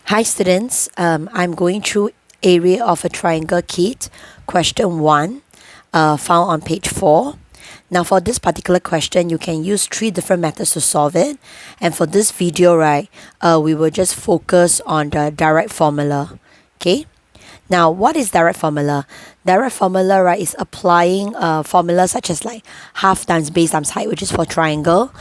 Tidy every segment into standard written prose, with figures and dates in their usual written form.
Hi students, I'm going through area of a triangle kit, question 1, found on page 4. Now for this particular question, you can use 3 different methods to solve it. And for this video, right, we will just focus on the direct formula, okay? Now, what is direct formula? Direct formula, right, is applying a formula such as like half times base times height, which is for triangle,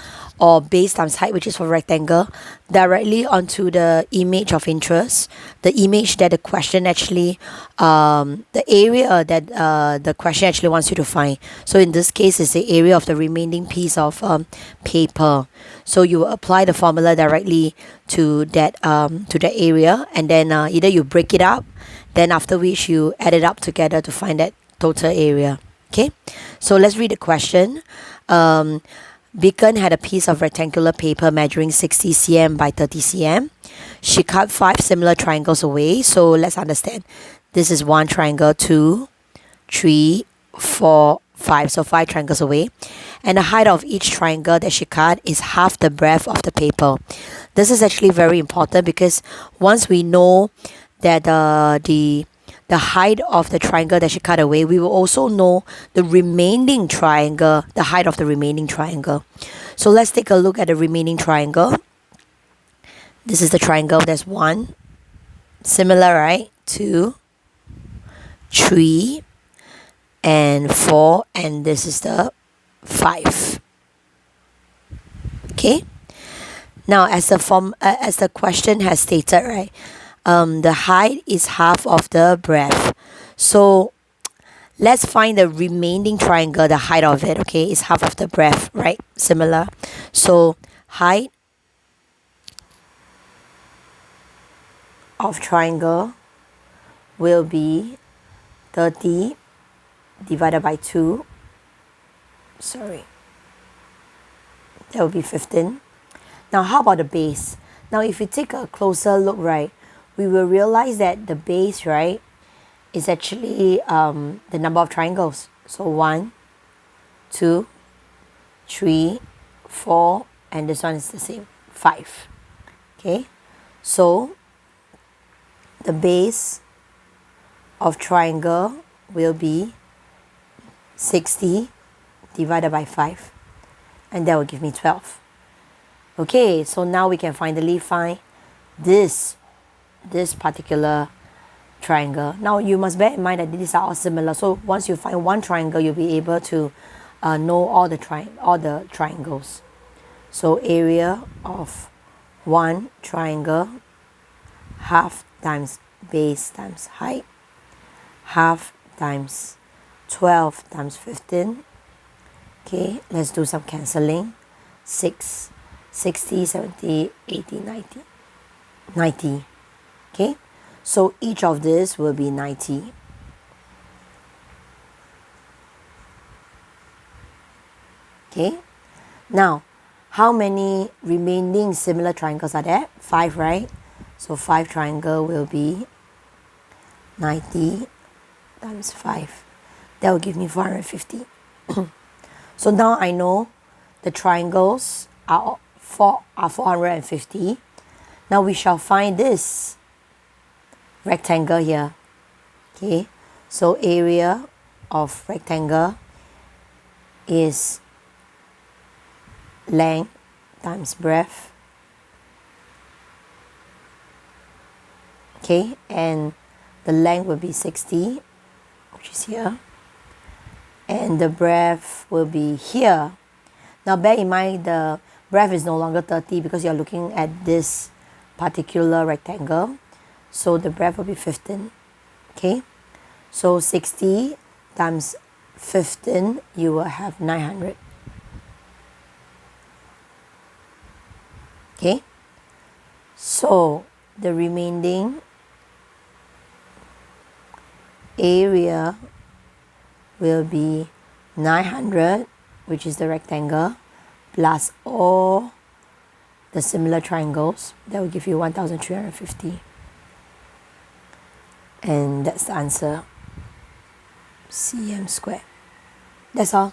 or base times height, which is for rectangle, directly onto the image of interest, the image that the question actually, the area that the question actually wants you to find. So in this case, it's the area of the remaining piece of paper. So you will apply the formula directly to that area, and then either you break it up, then after which you add it up together to find that total area. Okay, so let's read the question. Beacon had a piece of rectangular paper measuring 60 cm by 30 cm. She cut 5 similar triangles away. So let's understand. This is 1 triangle, 2, 3, 4, 5. So 5 triangles away. And the height of each triangle that she cut is half the breadth of the paper. This is actually very important because once we know that the height of the triangle that she cut away, we will also know the remaining triangle, the height of the remaining triangle. So let's take a look at the remaining triangle. This is the triangle. There's 1. Similar, right? 2, 3, and 4. And this is the 5. Okay? Now, as the question has stated, right? The height is half of the breadth. So let's find the remaining triangle, the height of it, okay, is half of the breadth, right? Similar. So height of triangle will be 30 divided by 2. Sorry. That will be 15. Now, how about the base? Now, if you take a closer look, right, we will realize that the base, right, is actually the number of triangles. So 1, 2, 3, 4, and this one is the same, 5. Okay, so the base of triangle will be 60 divided by 5, and that will give me 12. Okay, so now we can finally find this particular triangle. Now you must bear in mind that these are all similar. So once you find one triangle, you'll be able to know all the triangles. So area of 1 triangle, half times base times height, half times 12 times 15. Okay, let's do some cancelling. 6, 60, 70, 80, 90. 90. Okay, so each of this will be 90. Okay, now how many remaining similar triangles are there? 5, right? So 5 triangle will be 90 times 5. That will give me 450. So now I know the triangles are 450. Now we shall find this rectangle here. Okay, so area of rectangle is length times breadth. Okay, and the length will be 60, which is here, and the breadth will be here. Now bear in mind the breadth is no longer 30 because you're looking at this particular rectangle. So the breadth will be 15. Okay, so 60 times 15, you will have 900. Okay, so the remaining area will be 900, which is the rectangle, plus all the similar triangles. That will give you 1350. And that's the answer, cm squared. That's all.